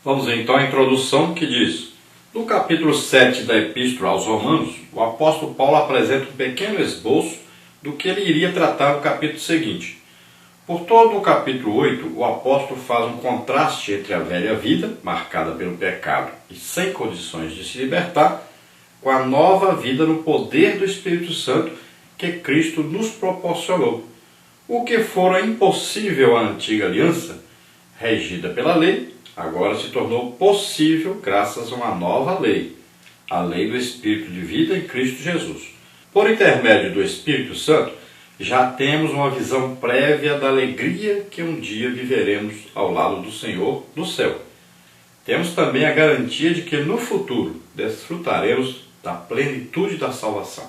Vamos ver então a introdução que diz: no capítulo 7 da Epístola aos Romanos, o apóstolo Paulo apresenta um pequeno esboço do que ele iria tratar no capítulo seguinte. Por todo o capítulo 8, o apóstolo faz um contraste entre a velha vida, marcada pelo pecado e sem condições de se libertar, com a nova vida no poder do Espírito Santo que Cristo nos proporcionou. O que fora impossível à antiga aliança, regida pela lei, agora se tornou possível graças a uma nova lei, a lei do Espírito de vida em Cristo Jesus. Por intermédio do Espírito Santo, já temos uma visão prévia da alegria que um dia viveremos ao lado do Senhor no céu. Temos também a garantia de que no futuro desfrutaremos da plenitude da salvação.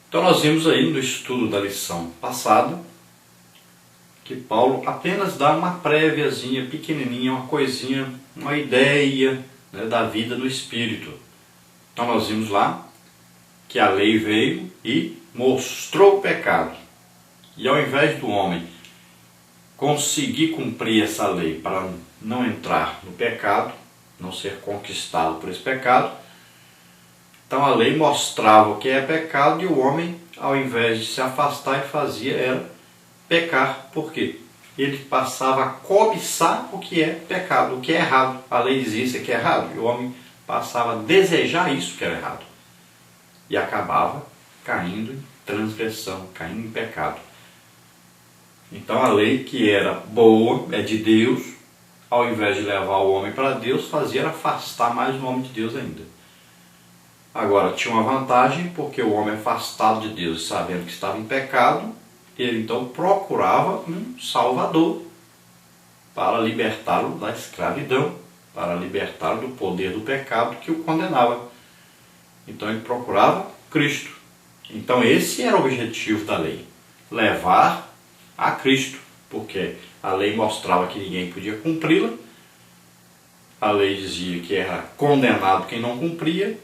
Então nós vimos aí no estudo da lição passada que Paulo apenas dá uma préviazinha, pequenininha, uma coisinha, uma ideia, né, da vida do Espírito. Então nós vimos lá que a lei veio e mostrou o pecado. E ao invés do homem conseguir cumprir essa lei para não entrar no pecado, não ser conquistado por esse pecado, então a lei mostrava o que é pecado e o homem, ao invés de se afastar, ele fazia era pecar. Por quê? Ele passava a cobiçar o que é pecado, o que é errado. A lei dizia isso que é errado, e o homem passava a desejar isso que era errado. E acabava caindo em transgressão, caindo em pecado. Então a lei que era boa, é de Deus, ao invés de levar o homem para Deus, fazia afastar mais o homem de Deus ainda. Agora tinha uma vantagem, porque o homem afastado de Deus, sabendo que estava em pecado, ele então procurava um Salvador para libertá-lo da escravidão, para libertá-lo do poder do pecado que o condenava. Então ele procurava Cristo. Então esse era o objetivo da lei, levar a Cristo, porque a lei mostrava que ninguém podia cumpri-la, a lei dizia que era condenado quem não cumpria,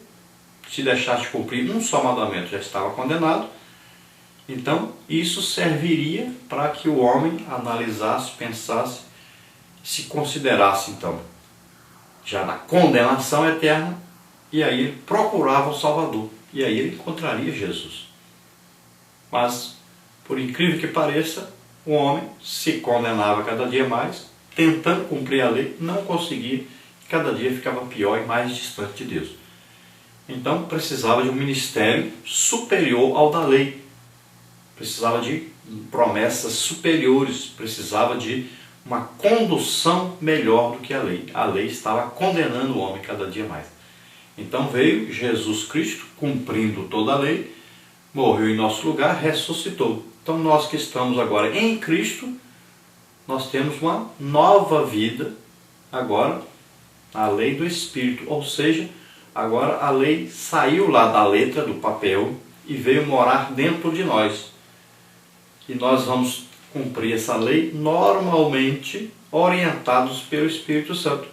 se deixasse de cumprir um só mandamento já estava condenado. Então isso serviria para que o homem analisasse, pensasse, se considerasse então já na condenação eterna, e aí ele procurava o Salvador, e aí ele encontraria Jesus. Mas, por incrível que pareça, o homem se condenava cada dia mais, tentando cumprir a lei, não conseguia, cada dia ficava pior e mais distante de Deus. Então precisava de um ministério superior ao da lei, precisava de promessas superiores, precisava de uma condução melhor do que a lei. A lei estava condenando o homem cada dia mais. Então veio Jesus Cristo, cumprindo toda a lei, morreu em nosso lugar, ressuscitou. Então nós que estamos agora em Cristo, nós temos uma nova vida agora, a lei do Espírito, ou seja, agora a lei saiu lá da letra, do papel, e veio morar dentro de nós. E nós vamos cumprir essa lei normalmente orientados pelo Espírito Santo.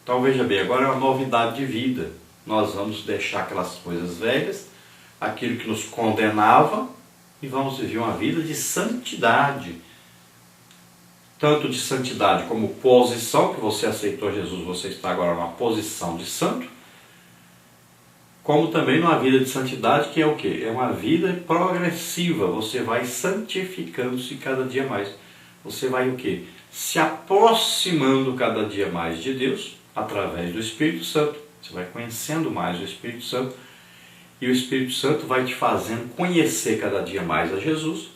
Então veja bem, agora é uma novidade de vida. Nós vamos deixar aquelas coisas velhas, aquilo que nos condenava, e vamos viver uma vida de santidade. Tanto de santidade como posição, que você aceitou Jesus, você está agora numa posição de santo, como também numa vida de santidade, que é o quê? É uma vida progressiva, você vai santificando-se cada dia mais. Você vai o quê? Se aproximando cada dia mais de Deus, através do Espírito Santo. Você vai conhecendo mais o Espírito Santo, e o Espírito Santo vai te fazendo conhecer cada dia mais a Jesus.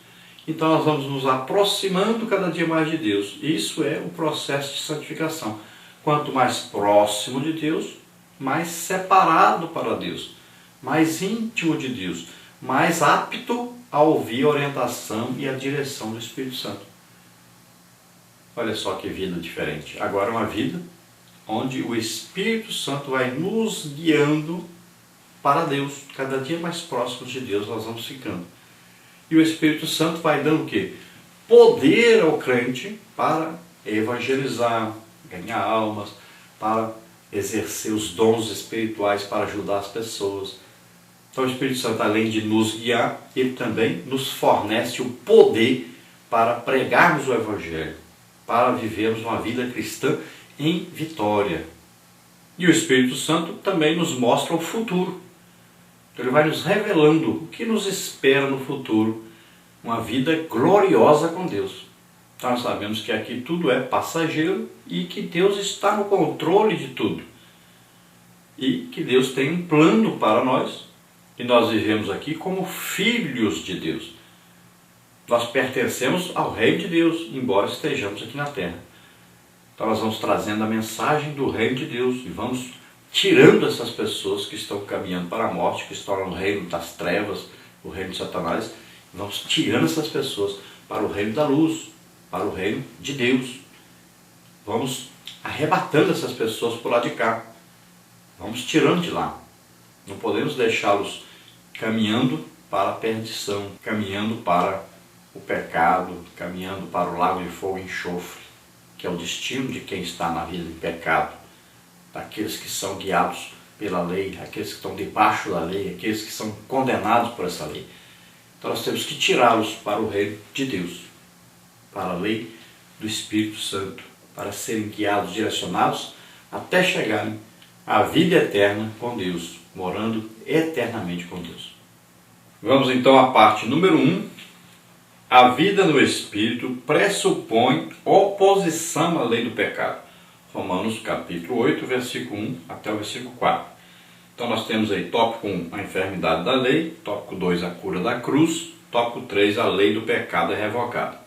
Então nós vamos nos aproximando cada dia mais de Deus. Isso é o processo de santificação. Quanto mais próximo de Deus, mais separado para Deus, mais íntimo de Deus, mais apto a ouvir a orientação e a direção do Espírito Santo. Olha só que vida diferente. Agora uma vida onde o Espírito Santo vai nos guiando para Deus. Cada dia mais próximos de Deus nós vamos ficando. E o Espírito Santo vai dando o quê? Poder ao crente para evangelizar, ganhar almas, para exercer os dons espirituais para ajudar as pessoas. Então o Espírito Santo, além de nos guiar, ele também nos fornece o poder para pregarmos o Evangelho, para vivermos uma vida cristã em vitória. E o Espírito Santo também nos mostra o futuro. Então ele vai nos revelando o que nos espera no futuro, uma vida gloriosa com Deus. Então nós sabemos que aqui tudo é passageiro e que Deus está no controle de tudo. E que Deus tem um plano para nós, e nós vivemos aqui como filhos de Deus. Nós pertencemos ao reino de Deus, embora estejamos aqui na terra. Então nós vamos trazendo a mensagem do reino de Deus e vamos tirando essas pessoas que estão caminhando para a morte, que estão no reino das trevas, o reino de Satanás. Vamos tirando essas pessoas para o reino da luz, para o reino de Deus. Vamos arrebatando essas pessoas por lá de cá. Vamos tirando de lá. Não podemos deixá-los caminhando para a perdição, caminhando para o pecado, caminhando para o lago de fogo e enxofre, que é o destino de quem está na vida de pecado, daqueles que são guiados pela lei, aqueles que estão debaixo da lei, aqueles que são condenados por essa lei. Então nós temos que tirá-los para o reino de Deus, para a lei do Espírito Santo, para serem guiados, direcionados, até chegarem à vida eterna com Deus, morando eternamente com Deus. Vamos então à parte número 1. A vida no Espírito pressupõe oposição à lei do pecado. Romanos capítulo 8, versículo 1 até o versículo 4. Então nós temos aí tópico 1, a enfermidade da lei, tópico 2, a cura da cruz, tópico 3, a lei do pecado é revogada.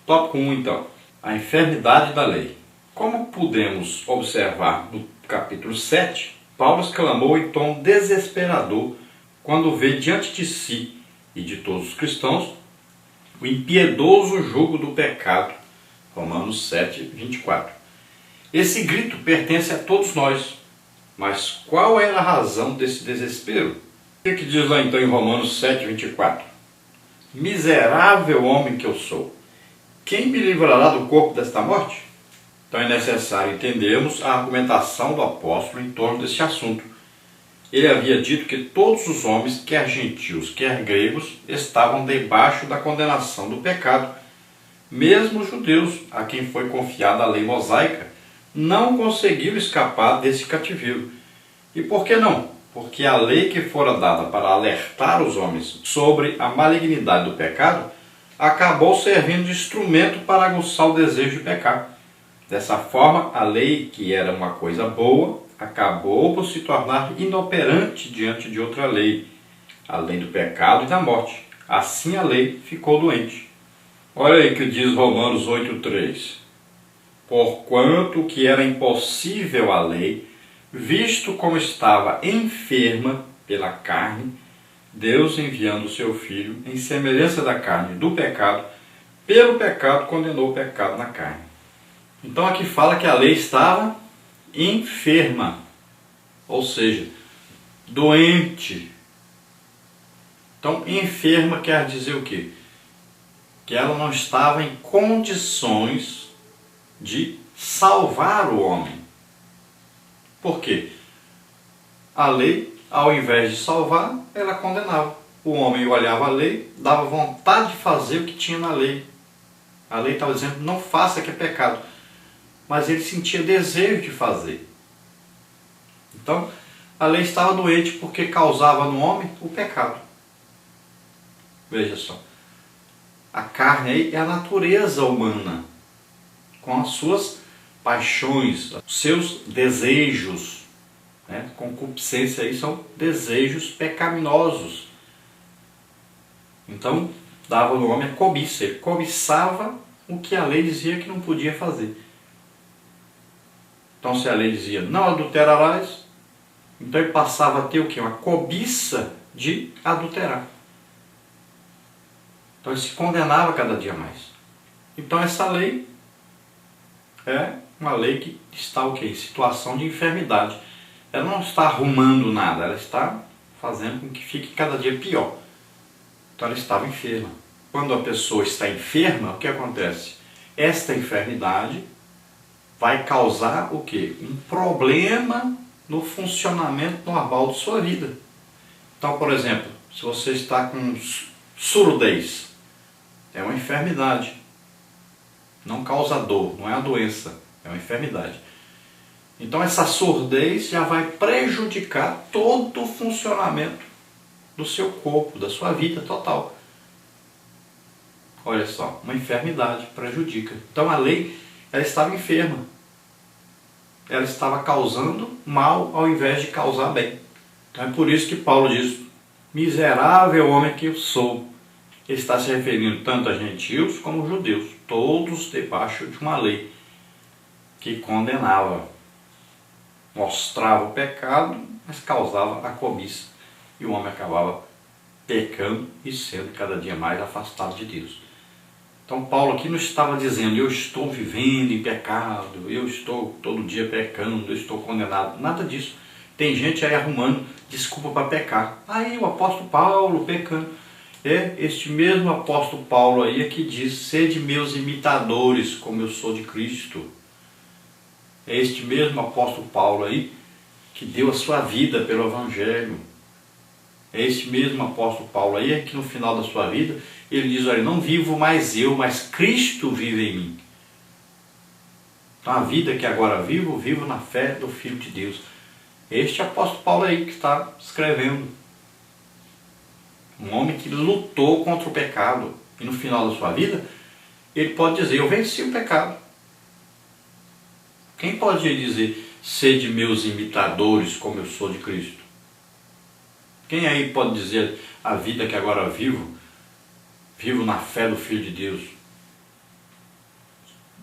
Tópico 1 então, a enfermidade da lei. Como podemos observar no capítulo 7, Paulo exclamou em tom desesperador quando vê diante de si e de todos os cristãos o impiedoso jugo do pecado. Romanos 7, 24. Esse grito pertence a todos nós. Mas qual era a razão desse desespero? O que diz lá então em Romanos 7, 24? Miserável homem que eu sou, quem me livrará do corpo desta morte? Então é necessário entendermos a argumentação do apóstolo em torno desse assunto. Ele havia dito que todos os homens, quer gentios, quer gregos, estavam debaixo da condenação do pecado. Mesmo os judeus, a quem foi confiada a lei mosaica, não conseguiram escapar desse cativeiro. E por que não? Porque a lei que fora dada para alertar os homens sobre a malignidade do pecado acabou servindo de instrumento para aguçar o desejo de pecar. Dessa forma, a lei, que era uma coisa boa, acabou por se tornar inoperante diante de outra lei, a lei do pecado e da morte. Assim a lei ficou doente. Olha aí que diz Romanos 8,3. Porquanto que era impossível a lei, visto como estava enferma pela carne, Deus enviando o seu Filho em semelhança da carne do pecado, pelo pecado condenou o pecado na carne. Então aqui fala que a lei estava enferma, ou seja, doente. Então enferma quer dizer o quê? Que ela não estava em condições de salvar o homem. Por quê? A lei, ao invés de salvar, ela condenava. O homem olhava a lei, dava vontade de fazer o que tinha na lei. A lei estava dizendo, não faça, que é pecado. Mas ele sentia desejo de fazer. Então, a lei estava doente porque causava no homem o pecado. Veja só. A carne aí é a natureza humana, com as suas paixões, os seus desejos. Né? Concupiscência aí são desejos pecaminosos. Então, dava no homem a cobiça. Ele cobiçava o que a lei dizia que não podia fazer. Então, se a lei dizia, não adulterarás, então ele passava a ter o quê? Uma cobiça de adulterar. Então ele se condenava cada dia mais. Então essa lei é uma lei que está o quê? Em situação de enfermidade. Ela não está arrumando nada, ela está fazendo com que fique cada dia pior. Então ela estava enferma. Quando a pessoa está enferma, o que acontece? Esta enfermidade vai causar o quê? Um problema no funcionamento normal de sua vida. Então, por exemplo, se você está com surdez, é uma enfermidade. Não causa dor, não é uma doença, é uma enfermidade. Então essa surdez já vai prejudicar todo o funcionamento do seu corpo, da sua vida total. Olha só, uma enfermidade prejudica. Então a lei, ela estava enferma. Ela estava causando mal ao invés de causar bem. Então é por isso que Paulo diz, miserável homem que eu sou. Ele está se referindo tanto a gentios como a judeus, todos debaixo de uma lei que condenava, mostrava o pecado, mas causava a cobiça. E o homem acabava pecando e sendo cada dia mais afastado de Deus. Então Paulo aqui não estava dizendo, eu estou vivendo em pecado, eu estou todo dia pecando, eu estou condenado. Nada disso. Tem gente aí arrumando desculpa para pecar. Aí o apóstolo Paulo pecando. É este mesmo apóstolo Paulo aí é que diz, sede meus imitadores, como eu sou de Cristo. É este mesmo apóstolo Paulo aí que deu a sua vida pelo Evangelho. É este mesmo apóstolo Paulo aí que no final da sua vida ele diz, olha, não vivo mais eu, mas Cristo vive em mim. Então a vida que agora vivo, vivo na fé do Filho de Deus. Este apóstolo Paulo aí que está escrevendo. Um homem que lutou contra o pecado. E no final da sua vida, ele pode dizer, eu venci o pecado. Quem pode dizer, sede meus imitadores, como eu sou de Cristo? Quem aí pode dizer, a vida que agora vivo, vivo na fé do Filho de Deus?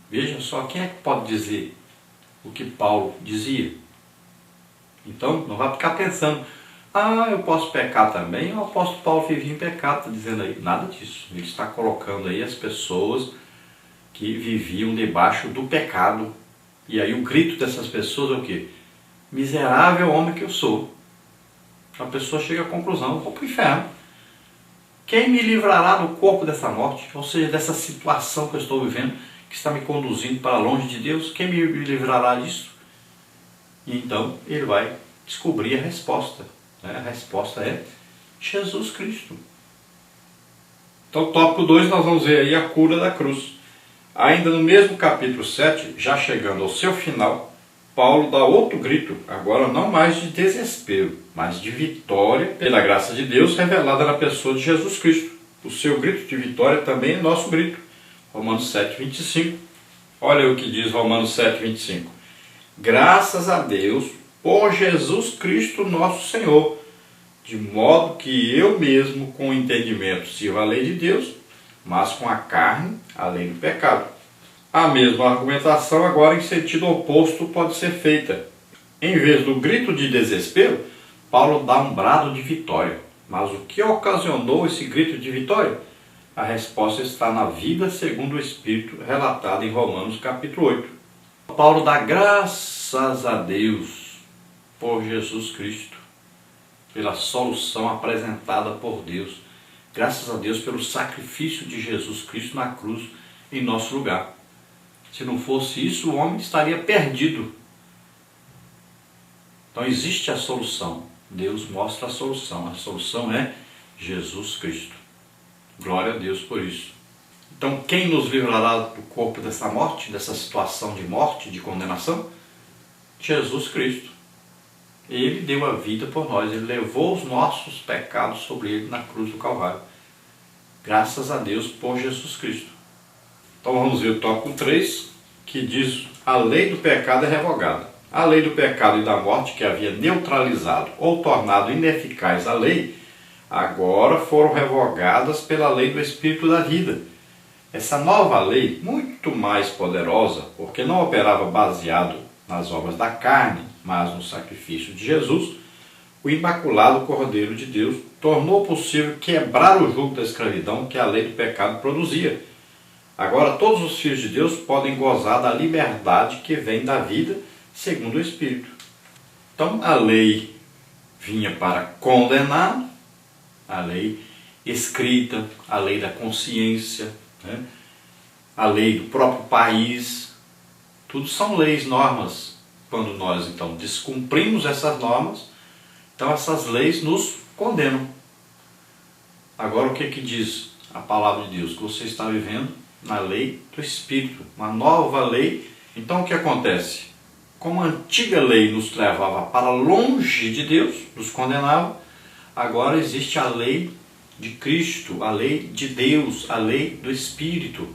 Veja só, quem é que pode dizer o que Paulo dizia? Então, não vai ficar pensando, eu posso pecar também, o apóstolo Paulo vivia em pecado, está dizendo aí. Nada disso. Ele está colocando aí as pessoas que viviam debaixo do pecado. E aí o grito dessas pessoas é o quê? Miserável homem que eu sou. A pessoa chega à conclusão, eu vou para o inferno. Quem me livrará do corpo dessa morte? Ou seja, dessa situação que eu estou vivendo, que está me conduzindo para longe de Deus? Quem me livrará disso? E então ele vai descobrir a resposta. A resposta é Jesus Cristo. Então, tópico 2, nós vamos ver aí a cura da cruz. Ainda no mesmo capítulo 7, já chegando ao seu final, Paulo dá outro grito, agora não mais de desespero, mas de vitória pela graça de Deus revelada na pessoa de Jesus Cristo. O seu grito de vitória também é nosso grito. Romanos 7, 25. Olha o que diz Romanos 7, 25. Graças a Deus por Jesus Cristo nosso Senhor, de modo que eu mesmo com o entendimento sirvo a lei de Deus, mas com a carne a lei do pecado. A mesma argumentação agora em sentido oposto pode ser feita. Em vez do grito de desespero, Paulo dá um brado de vitória. Mas o que ocasionou esse grito de vitória? A resposta está na vida segundo o Espírito, relatada em Romanos capítulo 8. Paulo dá graças a Deus por Jesus Cristo, pela solução apresentada por Deus. Graças a Deus pelo sacrifício de Jesus Cristo na cruz em nosso lugar. Se não fosse isso, o homem estaria perdido. Então existe a solução. Deus mostra a solução. A solução é Jesus Cristo. Glória a Deus por isso. Então quem nos livrará do corpo dessa morte, dessa situação de morte, de condenação? Jesus Cristo. Ele deu a vida por nós, ele levou os nossos pecados sobre ele na cruz do Calvário. Graças a Deus por Jesus Cristo. Então vamos ver o tópico 3, que diz, a lei do pecado é revogada. A lei do pecado e da morte, que havia neutralizado ou tornado ineficaz a lei, agora foram revogadas pela lei do Espírito da vida. Essa nova lei, muito mais poderosa, porque não operava baseado nas obras da carne, mas no sacrifício de Jesus, o imaculado Cordeiro de Deus tornou possível quebrar o jugo da escravidão que a lei do pecado produzia. Agora todos os filhos de Deus podem gozar da liberdade que vem da vida segundo o Espírito. Então a lei vinha para condenar, a lei escrita, a lei da consciência, a lei do próprio país, tudo são leis, normas. Quando nós então descumprimos essas normas, então essas leis nos condenam. Agora o que diz a palavra de Deus? Que você está vivendo na lei do Espírito, uma nova lei. Então o que acontece? como a antiga lei nos levava para longe de Deus, nos condenava, agora existe a lei de Cristo, a lei de Deus, a lei do Espírito,